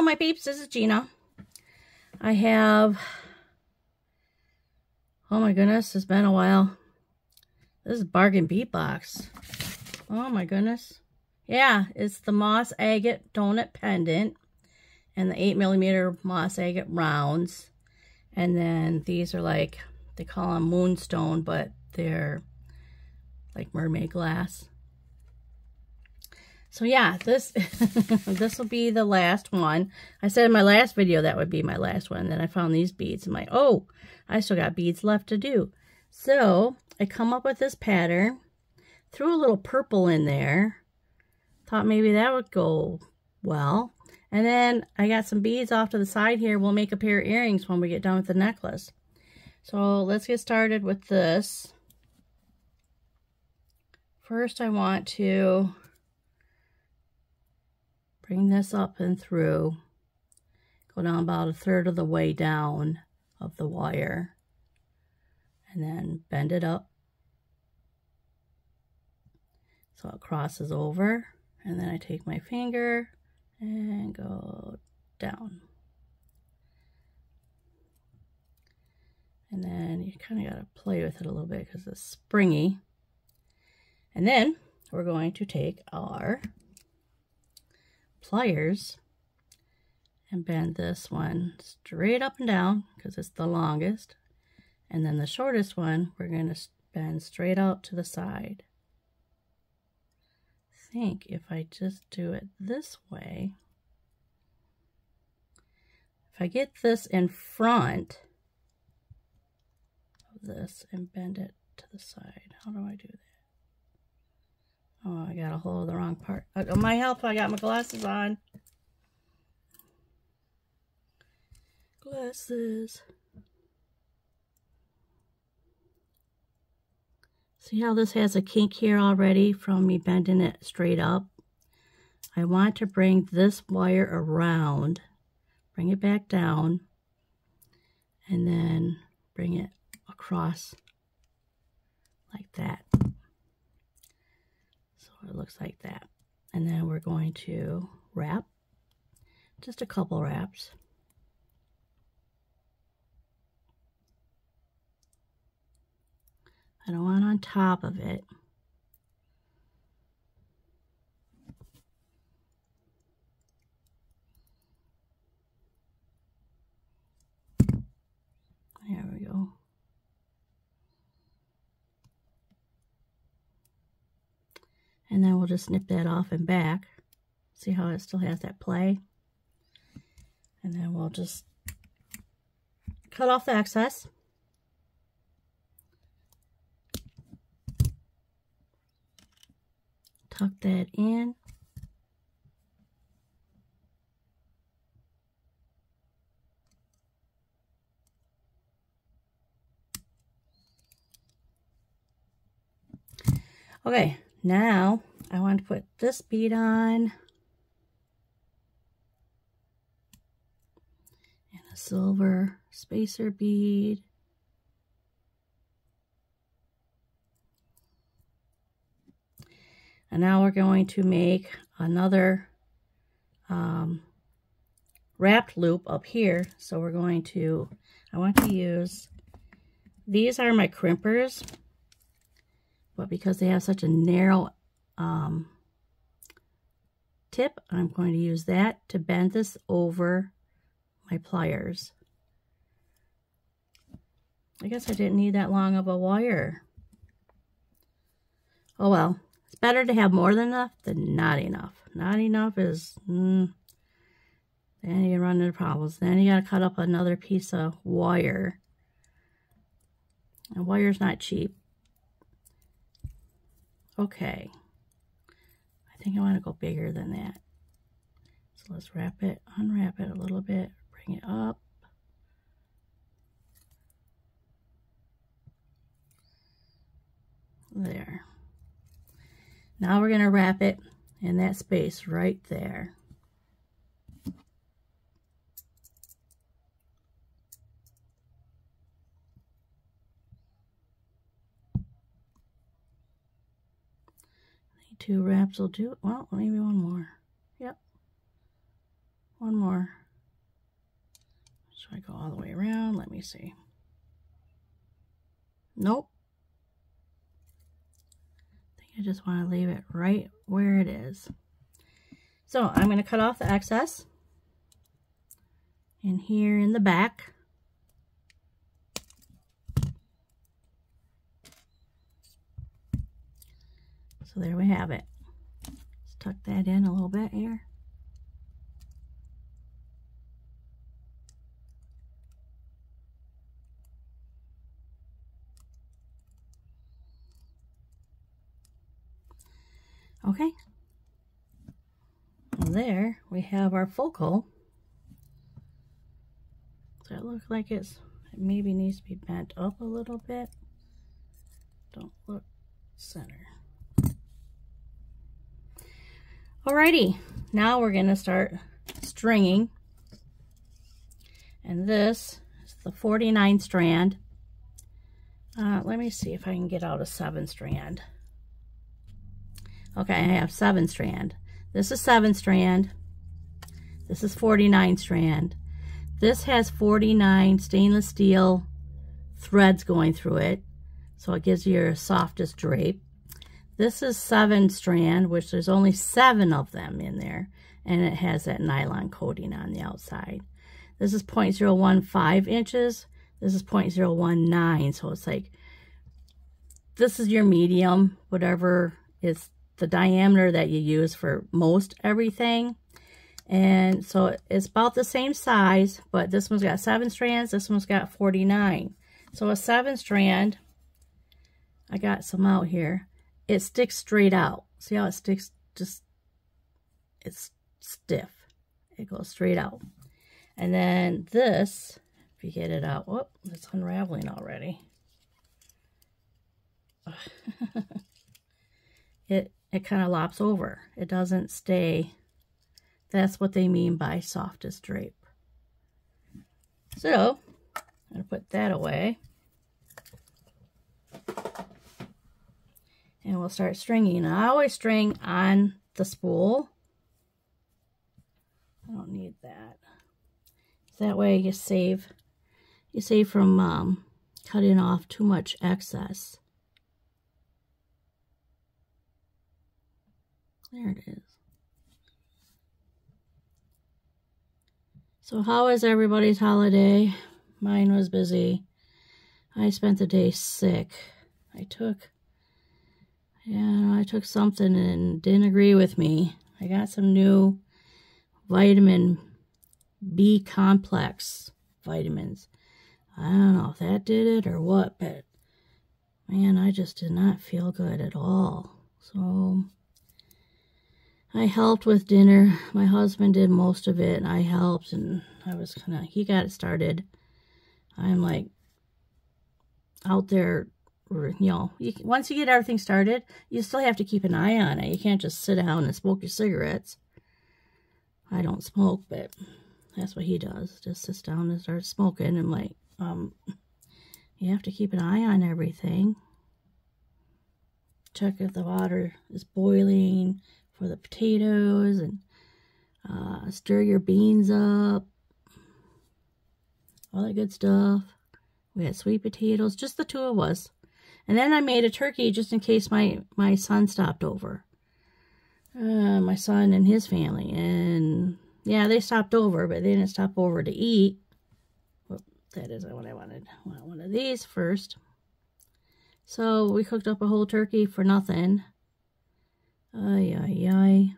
Hello, my peeps. This is Gina. I have, oh my goodness, it's been a while. This is Bargain Bead Box. Oh my goodness. Yeah, it's the Moss Agate Donut Pendant and the 8mm Moss Agate Rounds. And then these are like, they call them Moonstone, but they're like mermaid glass. So yeah, this this will be the last one. I said in my last video that would be my last one. Then I found these beads. I'm like, oh, I still got beads left to do. So I come up with this pattern, threw a little purple in there. Thought maybe that would go well. And then I got some beads off to the side here. We'll make a pair of earrings when we get done with the necklace. So let's get started with this. First, I want to bring this up and through, go down about a third of the way down of the wire, and then bend it up so it crosses over, and then I take my finger and go down. And then you kind of got to play with it a little bit because it's springy. And then we're going to take our pliers and bend this one straight up and down because it's the longest, and then the shortest one we're going to bend straight out to the side. I think if I just do it this way, if I get this in front of this and bend it to the side, how do I do that? Oh, I got a hold of the wrong part. Oh, my help, I got my glasses on. Glasses. See how this has a kink here already from me bending it straight up? I want to bring this wire around, bring it back down, and then bring it across like that. It looks like that. And then we're going to wrap, just a couple wraps. I don't want on top of it. There we go. And then we'll just snip that off and back. See how it still has that play? And then we'll just cut off the excess. Tuck that in. Okay. Now, I want to put this bead on and a silver spacer bead. And now we're going to make another wrapped loop up here. So we're going to, I want to use, these are my crimpers. But because they have such a narrow tip, I'm going to use that to bend this over my pliers. I guess I didn't need that long of a wire. Oh well, it's better to have more than enough than not enough. Not enough is, then you run into problems. Then you gotta cut up another piece of wire. And wire's not cheap. Okay, I think I want to go bigger than that. So let's wrap it, unwrap it a little bit, bring it up. There. Now we're going to wrap it in that space right there. Two wraps will do. Well, maybe one more. Yep. One more. Should I go all the way around? Let me see. Nope. I think I just want to leave it right where it is. So I'm going to cut off the excess in here in the back. So there we have it. Let's tuck that in a little bit here. Okay. And there we have our focal. So it looks like it maybe needs to be bent up a little bit. Don't look center. Alrighty, now we're going to start stringing. And this is the 49 strand. Let me see if I can get out a 7 strand. Okay, I have 7 strand. This is 7 strand. This is 49 strand. This has 49 stainless steel threads going through it, so it gives you your softest drape. This is 7 strand, which there's only 7 of them in there, and it has that nylon coating on the outside. This is 0.015 inches. This is 0.019, so it's like, this is your medium, whatever is the diameter that you use for most everything. And so it's about the same size, but this one's got 7 strands, this one's got 49. So a 7 strand, I got some out here, it sticks straight out. See how it sticks? Just, it's stiff. It goes straight out. And then this, if you get it out, whoop, it's unraveling already. It kind of lops over. It doesn't stay. That's what they mean by softest drape. So, I'm going to put that away. And we'll start stringing. I always string on the spool. I don't need that. That way you save from cutting off too much excess. There it is. So how was everybody's holiday? Mine was busy. I spent the day sick. I took something and didn't agree with me. I got some new vitamin B complex vitamins. I don't know if that did it or what, but man, I just did not feel good at all. So I helped with dinner. My husband did most of it, and I helped, and he got it started. I'm like out there, you know, once you get everything started, you still have to keep an eye on it. You can't just sit down and smoke your cigarettes. I don't smoke, but that's what he does. Just sits down and starts smoking. I'm like, you have to keep an eye on everything. Check if the water is boiling for the potatoes, and stir your beans up. All that good stuff. We had sweet potatoes, just the 2 of us. And then I made a turkey just in case my son stopped over. My son and his family. And yeah, they stopped over, but they didn't stop over to eat. Well, that isn't what I wanted. I want one of these first. So we cooked up a whole turkey for nothing. Ay, ay, ay.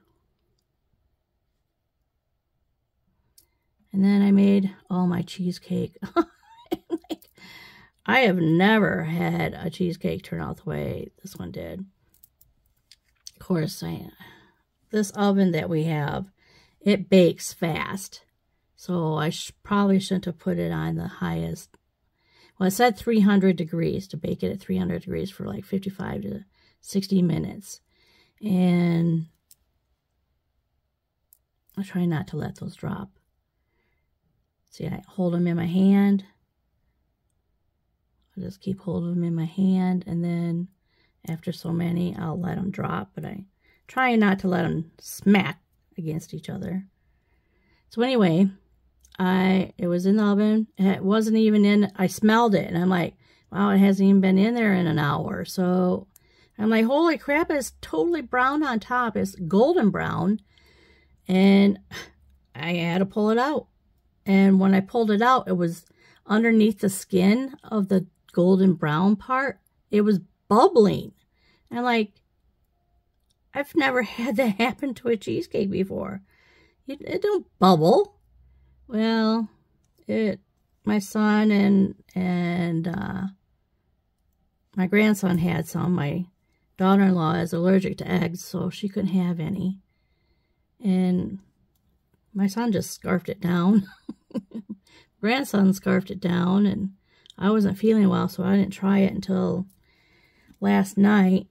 And then I made all my cheesecake. I have never had a cheesecake turn out the way this one did. Of course, this oven that we have, it bakes fast. So I probably shouldn't have put it on the highest. Well, it said 300 degrees, to bake it at 300 degrees for like 55 to 60 minutes. And I try not to let those drop. See, I hold them in my hand. I just keep holding them in my hand, and then after so many, I'll let them drop, but I try not to let them smack against each other. So anyway, it was in the oven. It wasn't even in, I smelled it. And I'm like, wow, it hasn't even been in there in an hour. So I'm like, holy crap, it's totally brown on top. It's golden brown. And I had to pull it out. And when I pulled it out, it was underneath the skin of the golden brown part. It was bubbling. And I'm like, I've never had that happen to a cheesecake before. It don't bubble. Well, my son and my grandson had some. My daughter-in-law is allergic to eggs, so she couldn't have any. And my son just scarfed it down. Grandson scarfed it down, and I wasn't feeling well, so I didn't try it until last night.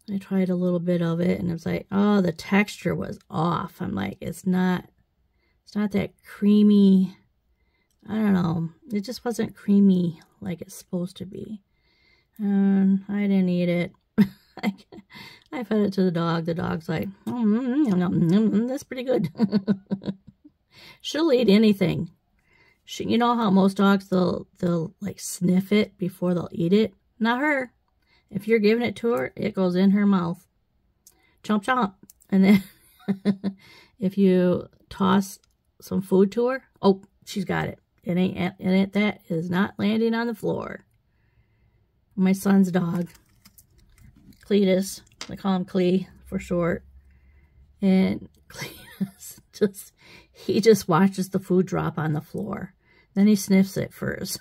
I tried a little bit of it, and it was like, oh, the texture was off. I'm like, it's not that creamy. I don't know. It just wasn't creamy like it's supposed to be. And I didn't eat it. I fed it to the dog. The dog's like, that's pretty good. She'll eat anything. You know how most dogs, they'll like sniff it before they'll eat it? Not her. If you're giving it to her, it goes in her mouth. Chomp, chomp. And then if you toss some food to her, oh, she's got it. That is not landing on the floor. My son's dog, Cletus, I call him Clee for short. And Cletus, he just watches the food drop on the floor. Then he sniffs it first.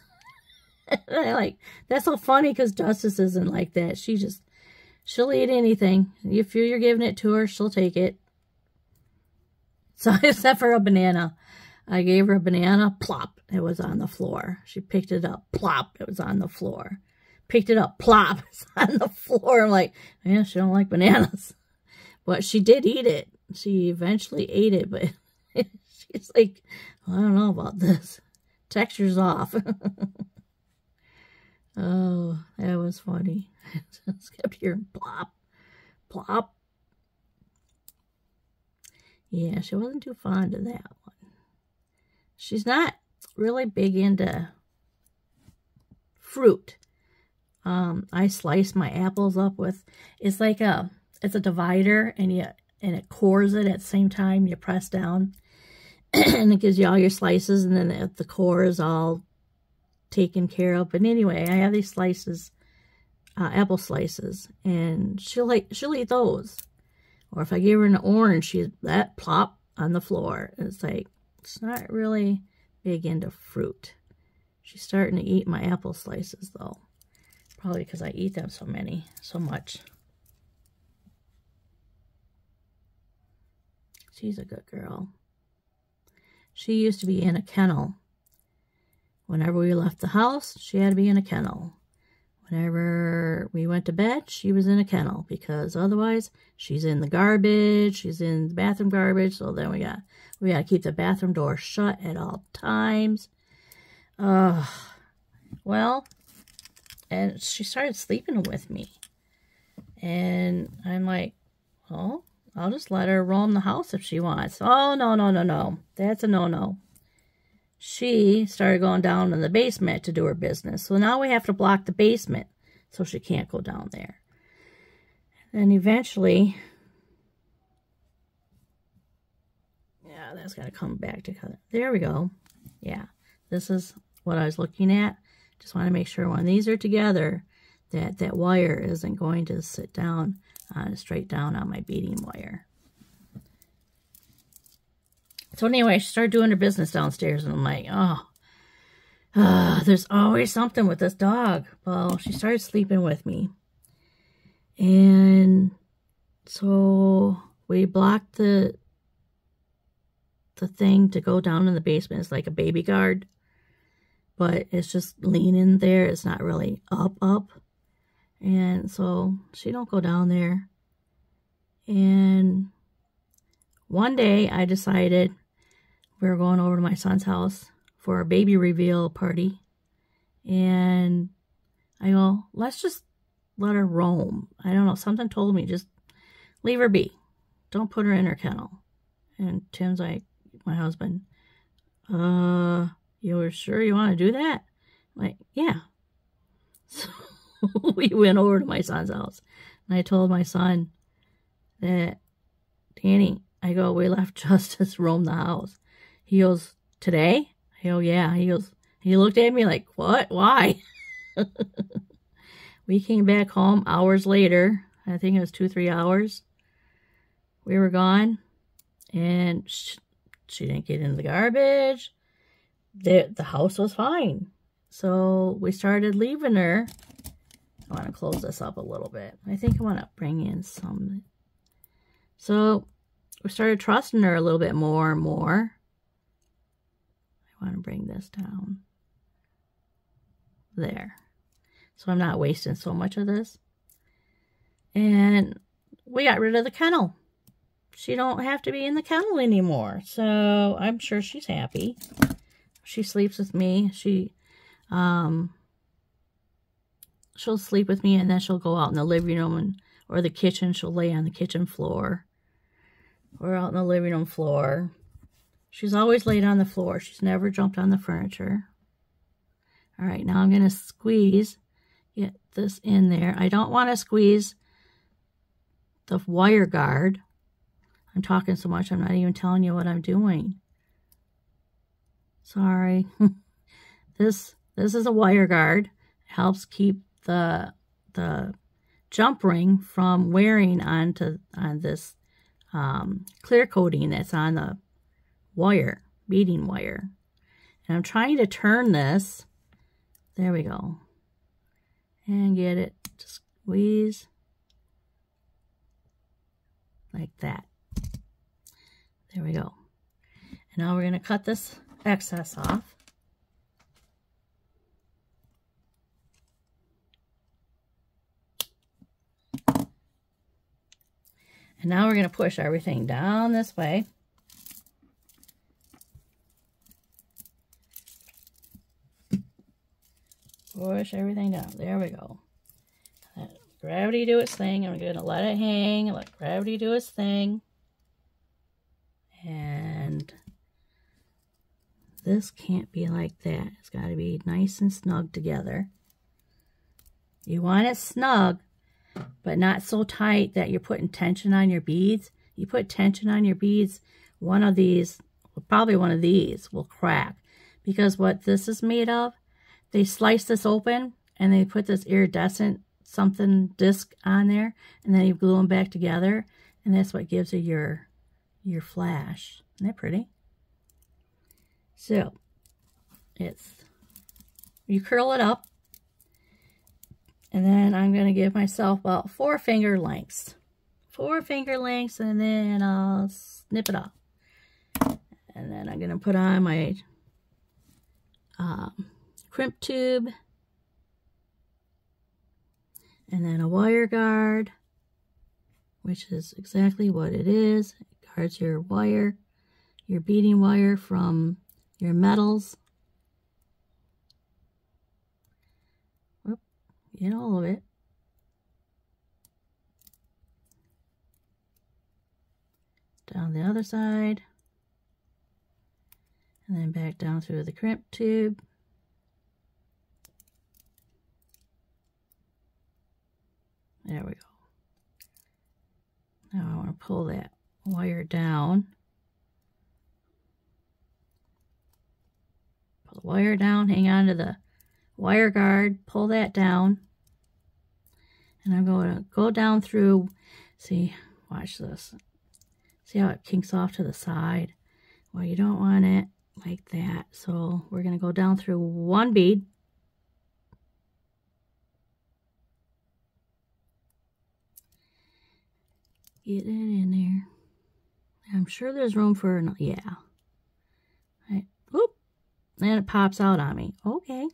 That's so funny because Justice isn't like that. She'll eat anything. If you're giving it to her, she'll take it. So except for a banana. I gave her a banana, plop, it was on the floor. She picked it up, plop, it was on the floor. Picked it up, plop, it's on the floor. I'm like, yeah, she don't like bananas. But she did eat it. She eventually ate it, but she's like, I don't know about this. Texture's off. Oh, that was funny. Just kept hearing plop, plop. Yeah, she wasn't too fond of that one. She's not really big into fruit. I slice my apples up with, it's a divider, and it cores it at the same time. You press down, and it gives you all your slices, and then the core is all taken care of. But anyway, I have these slices, apple slices, and she'll eat those. Or if I give her an orange, she's that plop on the floor. And it's like, it's not really big into fruit. She's starting to eat my apple slices though. Probably because I eat them so much. She's a good girl. She used to be in a kennel. Whenever we left the house, she had to be in a kennel. Whenever we went to bed, she was in a kennel, because otherwise she's in the garbage, she's in the bathroom garbage. So then we got to keep the bathroom door shut at all times. Well, and she started sleeping with me. And I'm like, oh, I'll just let her roam the house if she wants. Oh, no. That's a no-no. She started going down in the basement to do her business. So now we have to block the basement so she can't go down there. And eventually, yeah, that's got to come back together. There we go. Yeah, this is what I was looking at. Just want to make sure when these are together that that wire isn't going to sit down straight down on my beading wire. So anyway, she started doing her business downstairs, and I'm like, oh, there's always something with this dog. Well, she started sleeping with me. And so we blocked the thing to go down in the basement. It's like a baby guard, but it's just leaning there. It's not really up. And so she don't go down there. And one day I decided we were going over to my son's house for a baby reveal party. And I go, let's just let her roam. I don't know, something told me, just leave her be. Don't put her in her kennel. And Tim's like, my husband, you're sure you want to do that? I'm like, yeah. So we went over to my son's house. And I told my son that, Danny, I go, we left Justice roam the house. He goes, today? I go, yeah. He goes, he looked at me like, what? Why? We came back home hours later. I think it was 2-3 hours. We were gone. And she didn't get into the garbage. The house was fine. So we started leaving her. I want to close this up a little bit. I think I want to bring in some. So we started trusting her a little bit more and more. I want to bring this down. There. So I'm not wasting so much of this. And we got rid of the kennel. She don't have to be in the kennel anymore. So I'm sure she's happy. She sleeps with me. She'll sleep with me, and then she'll go out in the living room or the kitchen. She'll lay on the kitchen floor or out in the living room floor. She's always laid on the floor. She's never jumped on the furniture. All right, now I'm going to get this in there. I don't want to squeeze the wire guard. I'm talking so much, I'm not even telling you what I'm doing. Sorry. This is a wire guard. It helps keep the jump ring from wearing on this clear coating that's on the wire, beading wire. And I'm trying to turn this. There we go. And get it to squeeze like that. There we go. And now we're going to cut this excess off. And now we're going to push everything down this way. Push everything down. There we go. Let gravity do its thing. I'm going to let it hang. Let gravity do its thing. And this can't be like that. It's got to be nice and snug together. You want it snug, but not so tight that you're putting tension on your beads. You put tension on your beads, one of these, probably one of these, will crack. Because what this is made of, they slice this open and they put this iridescent something disc on there, and then you glue them back together, and that's what gives you your flash. Isn't that pretty? So, you curl it up, and then I'm going to give myself about 4 finger lengths. 4 finger lengths, and then I'll snip it off. And then I'm going to put on my crimp tube, and then a wire guard, which is exactly what it is. It guards your wire, your beading wire from your metals. Whoop, get all of it. Down the other side. And then back down through the crimp tube. There we go. Now I want to pull that wire down. Pull the wire down, hang on to the wire guard, pull that down. And I'm going to go down through, see, watch this. See how it kinks off to the side? Well, you don't want it like that. So we're going to go down through one bead. Get it in there. I'm sure there's room for an, yeah. Right. Whoop. And it pops out on me. Okay.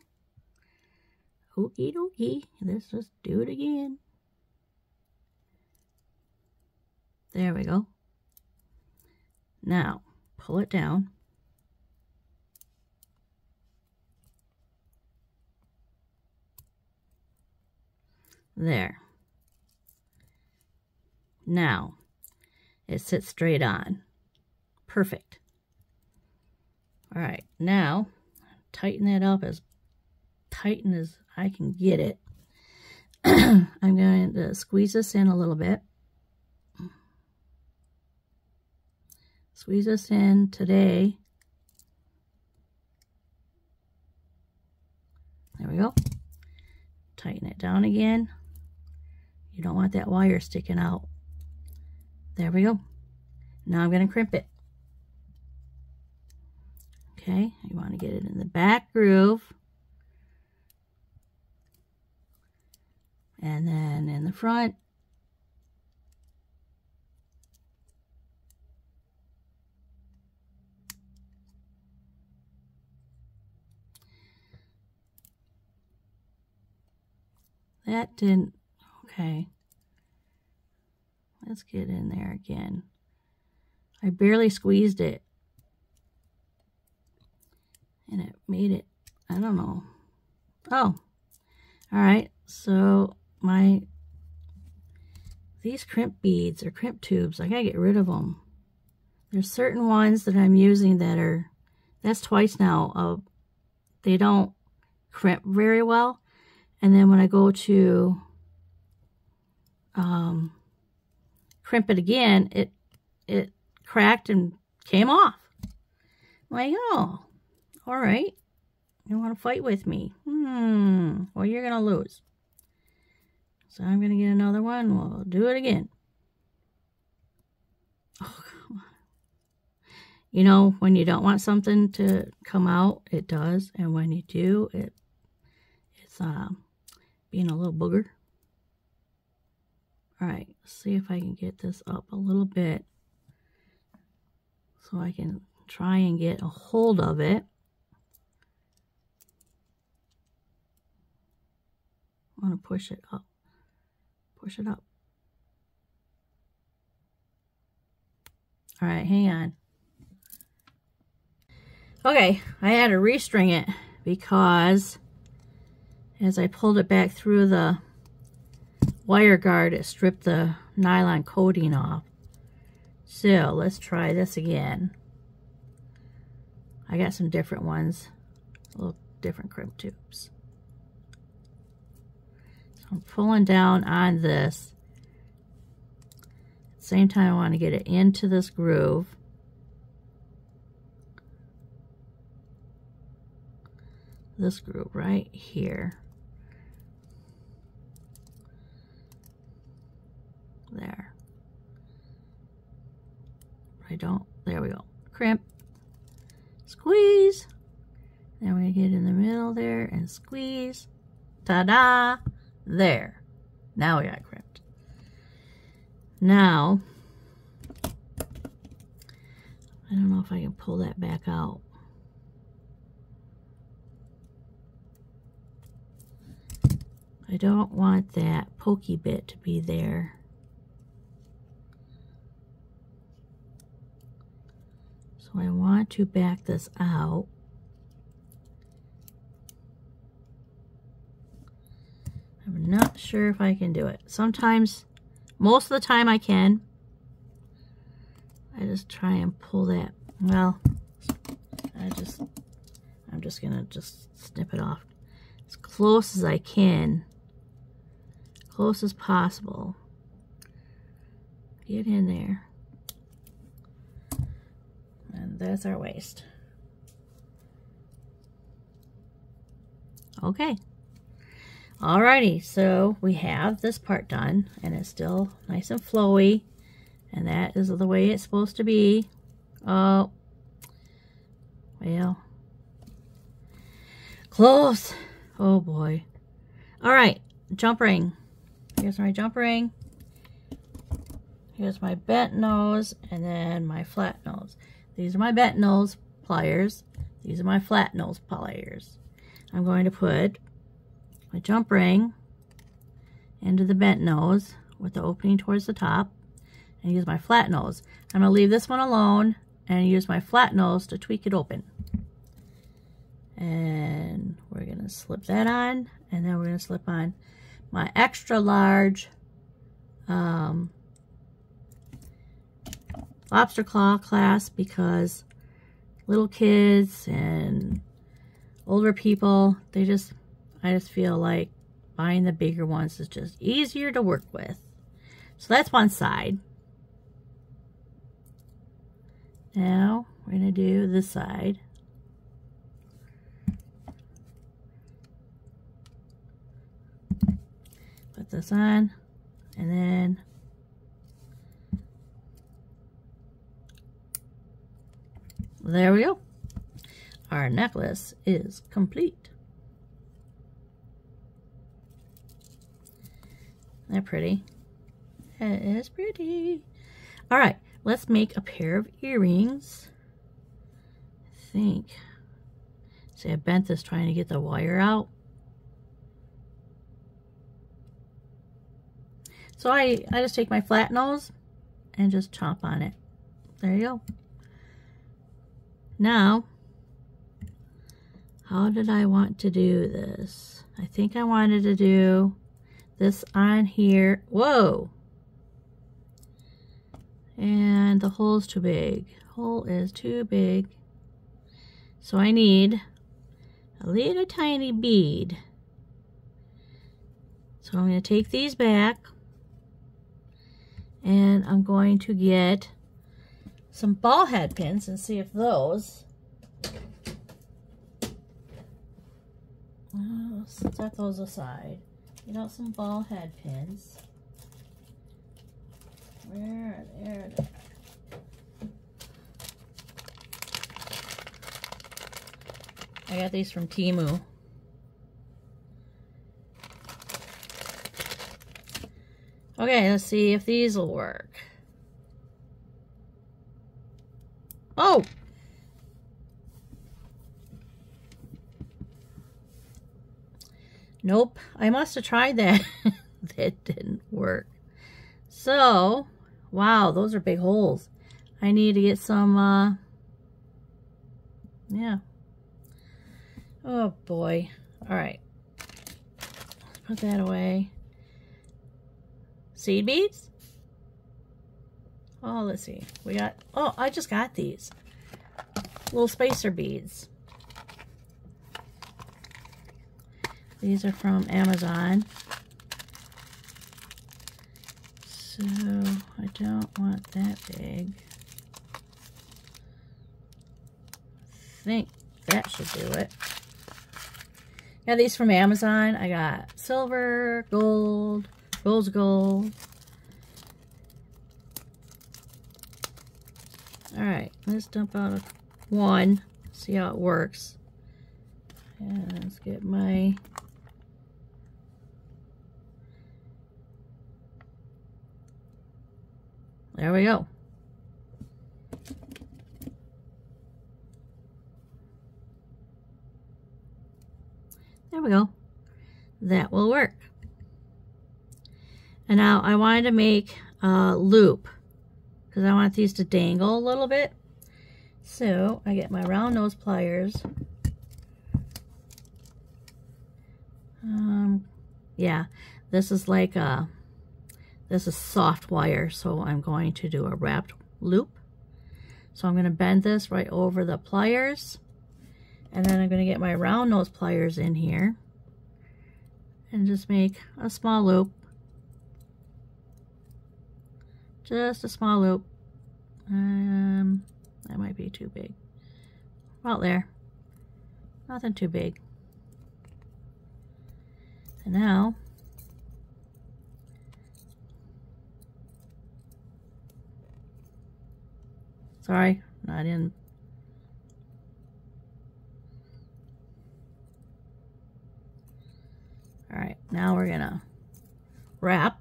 Okie dokie. Let's just do it again. There we go. Now, pull it down. There. Now, it sits straight on. Perfect. All right, now tighten that up as tight as I can get it. I'm going to squeeze this in a little bit. Squeeze this in today. There we go. Tighten it down again. You don't want that wire sticking out. There we go. Now I'm going to crimp it. Okay, you want to get it in the back groove. And then in the front. That didn't, okay. Let's get in there again. I barely squeezed it. And it made it, I don't know. Oh, all right. So these crimp beads or crimp tubes, I gotta get rid of them. There's certain ones that I'm using that are, that's twice now, they don't crimp very well. And then when I go to crimp it again, it cracked and came off. I'm like, oh, all right. You want to fight with me? Well, you're going to lose. So I'm going to get another one. We'll do it again. Oh, come on. You know, when you don't want something to come out, it does. And when you do, it's being a little booger. All right, let's see if I can get this up a little bit so I can try and get a hold of it. I want to push it up. Push it up. All right, hang on. Okay, I had to restring it because as I pulled it back through the wire guard, it stripped the nylon coating off. So let's try this again. I got some different ones, little different crimp tubes. So I'm pulling down on this. At the same time, I want to get it into this groove. This groove right here. There. There we go. Crimp. Squeeze. Then we get in the middle there and squeeze. Ta-da! There. Now we got crimped. Now, I don't know if I can pull that back out. I don't want that pokey bit to be there. So I want to back this out. I'm not sure if I can do it. Sometimes, most of the time I can. I just try and pull that. Well, I'm just gonna snip it off as close as I can. Close as possible. Get in there. And that's our waist. Okay. Alrighty, so we have this part done, and it's still nice and flowy, and that is the way it's supposed to be. Oh, well, close. Oh boy. Alright, jump ring. Here's my jump ring. Here's my bent nose, and then my flat nose. These are my bent nose pliers. These are my flat nose pliers. I'm going to put my jump ring into the bent nose with the opening towards the top and use my flat nose. I'm going to leave this one alone and use my flat nose to tweak it open. And we're going to slip that on, and then we're going to slip on my extra large lobster claw clasp because little kids and older people, I just feel like buying the bigger ones is just easier to work with. So that's one side. Now we're going to do this side. Put this on, and then there we go. Our necklace is complete. Isn't that pretty? It is pretty. All right, let's make a pair of earrings. I think. See, I bent this trying to get the wire out. So I just take my flat nose and just chomp on it. There you go. Now, how did I want to do this? I think I wanted to do this on here. Whoa! And the hole's too big. Hole is too big. So I need a little tiny bead. So I'm going to take these back. And I'm going to get some ball head pins and see if those, set those aside. Get out some ball head pins. Where are they? I got these from Temu. Okay, let's see if these will work. Oh! Nope, I must have tried that. That didn't work. So, wow, those are big holes. I need to get some, yeah. Oh boy. All right. Let's put that away. Seed beads? Oh, let's see. We got, oh, I just got these. Little spacer beads. These are from Amazon. So, I don't want that big. I think that should do it. Got these from Amazon. I got silver, gold, rose gold. Alright, let's dump out one, see how it works. And let's get my there we go. There we go. That will work. And now I wanted to make a loop because I want these to dangle a little bit. So I get my round nose pliers. Yeah, this is like this is soft wire, so I'm going to do a wrapped loop. So I'm going to bend this right over the pliers, and then I'm going to get my round nose pliers in here and just make a small loop. Just a small loop. That might be too big. About there. Nothing too big. And now, sorry, not in. All right, now we're gonna wrap.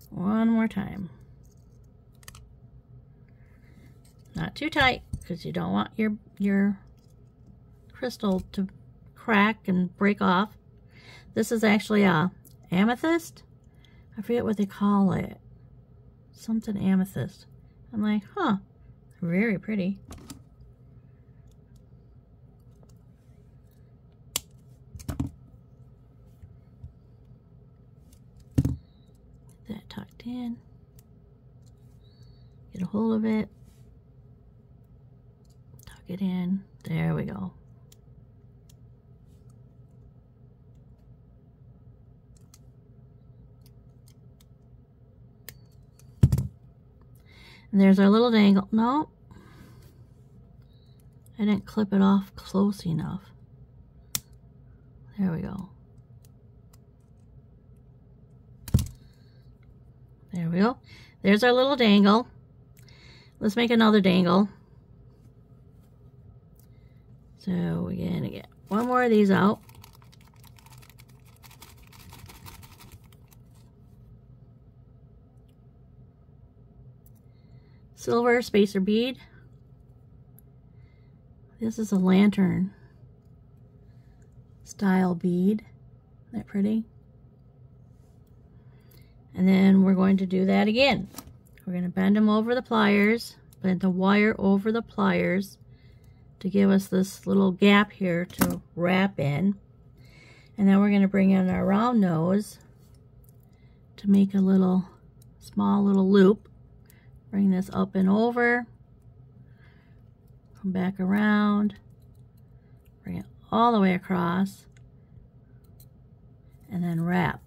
One more time. Not too tight, because you don't want your crystal to crack and break off. This is actually a amethyst. I forget what they call it. Something amethyst. I'm like, huh, very pretty. in, get a hold of it, tuck it in. There we go. And there's our little dangle. No, I didn't clip it off close enough. There we go. There we go. There's our little dangle. Let's make another dangle. So we're gonna get one more of these out. Silver spacer bead. This is a lantern style bead. Isn't that pretty? And then we're going to do that again. We're going to bend them over the pliers, bend the wire over the pliers to give us this little gap here to wrap in. And then we're going to bring in our round nose to make a little, small little loop. Bring this up and over, come back around, bring it all the way across, and then wrap.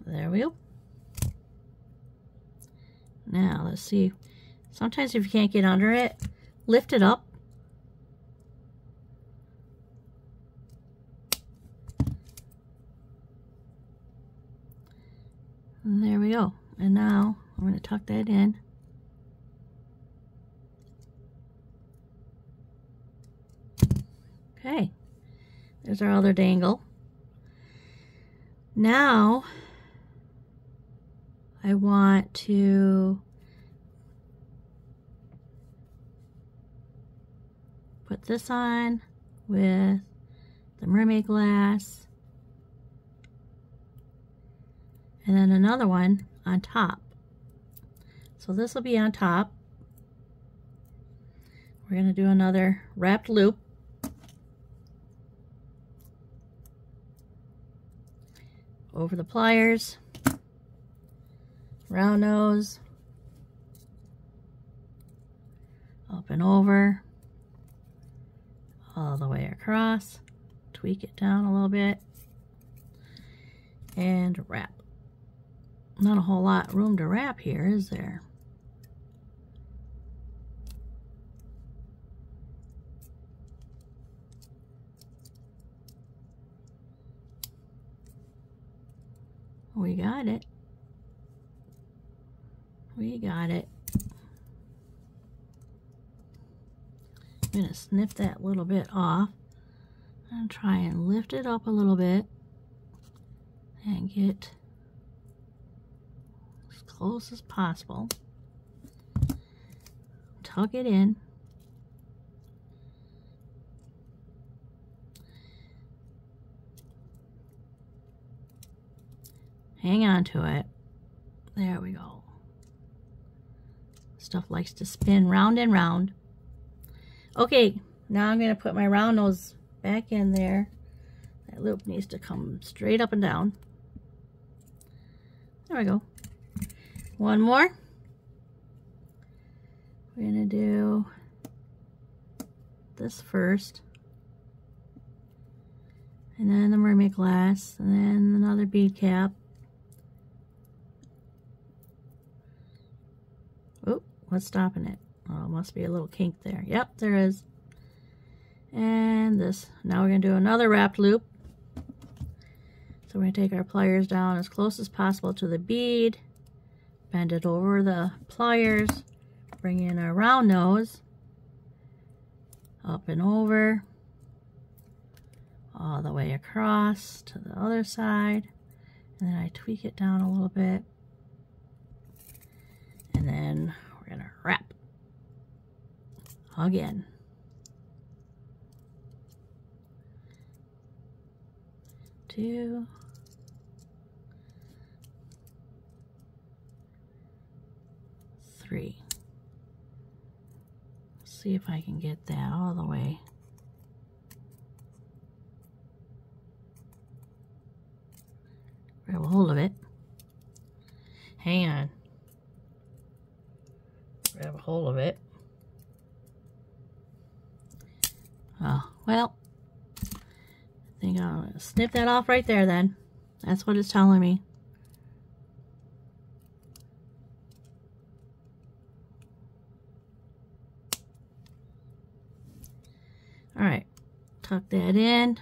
There we go. Now let's see. Sometimes if you can't get under it, lift it up. And there we go. And now I'm going to tuck that in. Okay. There's our other dangle. Now I want to put this on with the mermaid glass. And then another one on top. So this will be on top. We're going to do another wrapped loop. Over the pliers. Round nose. Up and over. All the way across. Tweak it down a little bit. And wrap. Not a whole lot of room to wrap here, is there? We got it. We got it. I'm going to snip that little bit off and try and lift it up a little bit and get as close as possible. Tuck it in. Hang on to it. There we go. Stuff likes to spin round and round. Okay, now I'm going to put my round nose back in there. That loop needs to come straight up and down. There we go. One more. We're going to do this first. And then the mermaid glass. And then another bead cap. Oh, what's stopping it? Oh, it must be a little kink there. Yep, there is. And this. Now we're going to do another wrapped loop. So we're going to take our pliers down as close as possible to the bead. Bend it over the pliers. Bring in our round nose. Up and over. All the way across to the other side. And then I tweak it down a little bit. And then we're going to wrap again. Two. Three. see if I can get that all the way. Grab a hold of it. Hang on. Grab a hold of it. Oh, well, I think I'll snip that off right there then. That's what it's telling me. All right, tuck that in.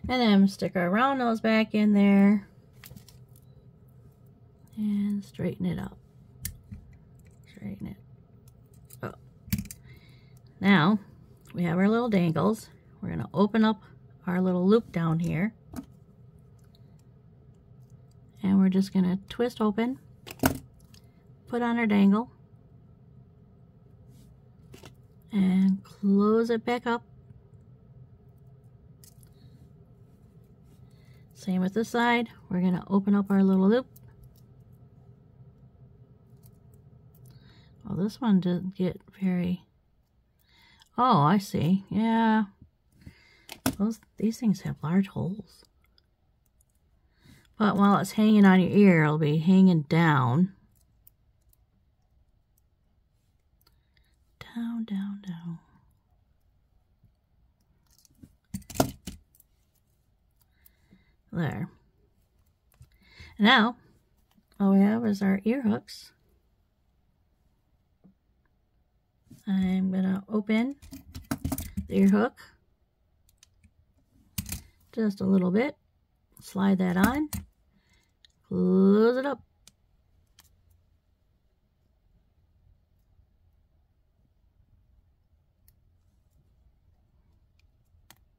And then stick our round nose back in there and straighten it up. Straighten it up. Now we have our little dangles. We're going to open up our little loop down here. And we're just going to twist open, put on our dangle, and close it back up. Same with this side. We're going to open up our little loop. Well, this one didn't get very... Oh, I see. Yeah. These things have large holes. But while it's hanging on your ear, it'll be hanging down. Down, down, down. There. Now, all we have is our ear hooks. I'm going to open the ear hook just a little bit. Slide that on. Close it up.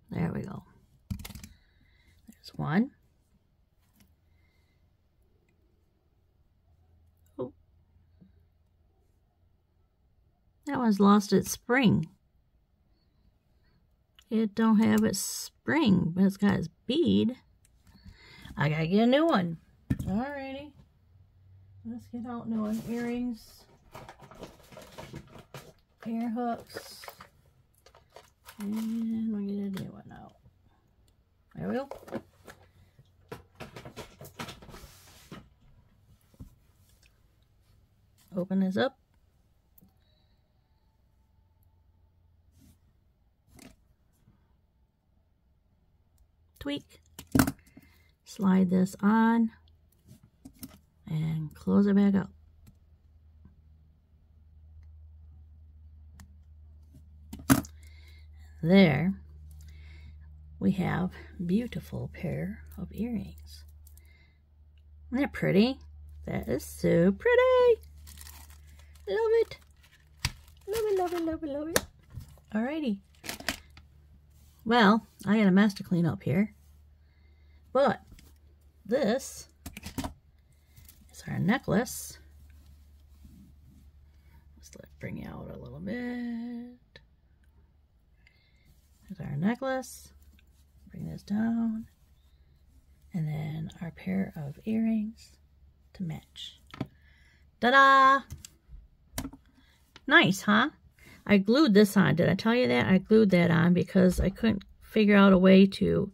There we go. There's one. Oh. That one's lost its spring. It don't have its spring, but it's got its bead. I gotta get a new one. Alrighty. Let's get out new one. Earrings. Ear hooks. And we'll get a new one out. There we go. Open this up. Tweak. Slide this on and close it back up. There we have a beautiful pair of earrings. Isn't that pretty? That is so pretty. Love it. Love it, love it, love it, love it. Alrighty. Well, I got a mess to clean up here. But this is our necklace. Let's bring it out a little bit. There's our necklace. Bring this down. And then our pair of earrings to match. Ta-da! Nice, huh? I glued this on. Did I tell you that? I glued that on because I couldn't figure out a way to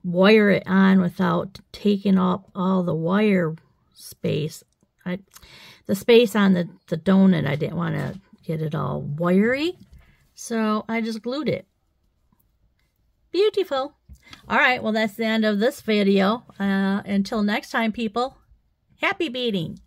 wire it on without taking up all the wire space. The space on the donut, I didn't want to get it all wiry. So I just glued it. Beautiful. All right, well, that's the end of this video. Until next time, people, happy beading.